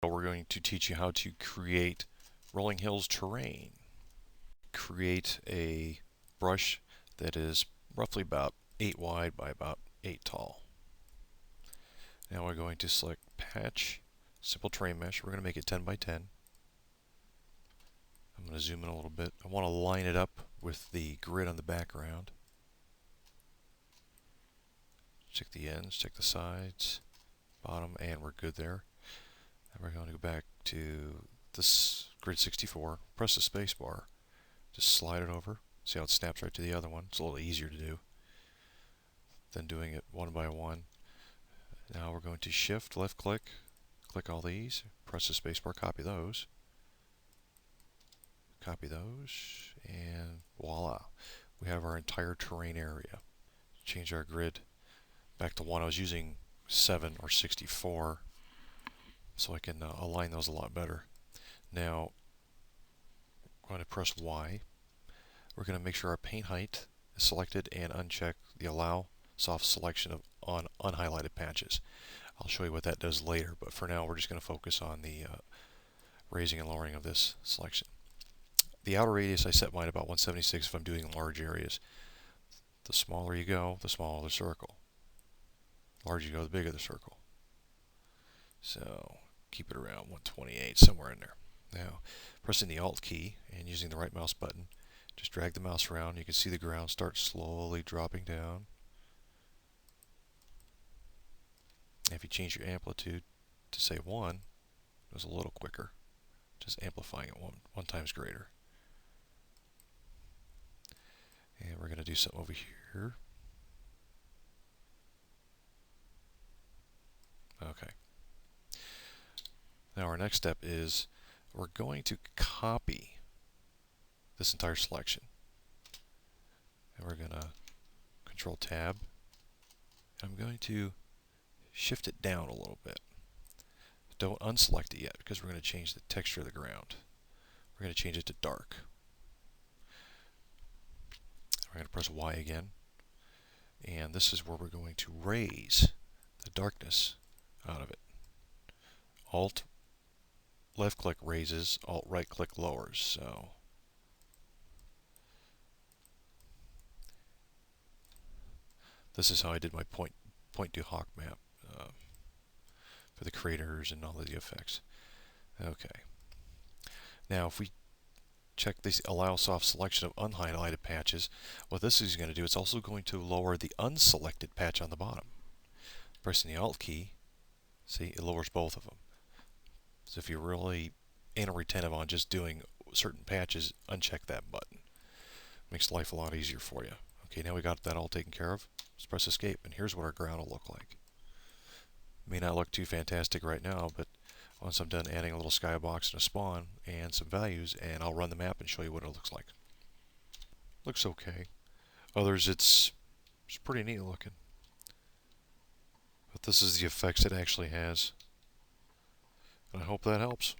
We're going to teach you how to create rolling hills terrain. Create a brush that is roughly about 8 wide by about 8 tall. Now we're going to select Patch, Simple Terrain Mesh. We're going to make it 10 by 10. I'm going to zoom in a little bit. I want to line it up with the grid on the background. Check the ends, check the sides, bottom, and we're good there. Now we're going to go back to this grid 64, press the space bar, just slide it over. See how it snaps right to the other one? It's a little easier to do than doing it one by one. Now we're going to shift, left click, click all these, press the space bar, copy those, and voila. We have our entire terrain area. Change our grid back to 1. I was using 7 or 64, so I can align those a lot better. Now, I'm going to press Y. We're going to make sure our paint height is selected and uncheck the Allow Soft Selection of on unhighlighted patches. I'll show you what that does later, but for now we're just going to focus on the raising and lowering of this selection. The outer radius, I set mine about 176 if I'm doing large areas. The smaller you go, the smaller the circle. The larger you go, the bigger the circle. So keep it around 128, somewhere in there. Now, pressing the Alt key and using the right mouse button, just drag the mouse around. You can see the ground start slowly dropping down. And if you change your amplitude to say 1, it goes a little quicker, just amplifying it one times greater. And we're going to do something over here. Okay. Now our next step is we're going to copy this entire selection. And we're going to Control Tab. I'm going to shift it down a little bit. Don't unselect it yet because we're going to change the texture of the ground. We're going to change it to dark. We're going to press Y again. And this is where we're going to raise the darkness out of it. Alt left click raises, Alt right click lowers. So this is how I did my point to hawk map for the craters and all of the effects. Okay. Now if we check this Allow Soft Selection of unhighlighted patches, what this is going to do, it's also going to lower the unselected patch on the bottom. Pressing the Alt key, see, it lowers both of them. So if you're really anal retentive on just doing certain patches, uncheck that button. Makes life a lot easier for you. Okay, now we got that all taken care of. Let's press Escape, and here's what our ground will look like. May not look too fantastic right now, but once I'm done adding a little skybox and a spawn and some values, and I'll run the map and show you what it looks like. Looks okay. Others, it's pretty neat looking. But this is the effects it actually has. And I hope that helps.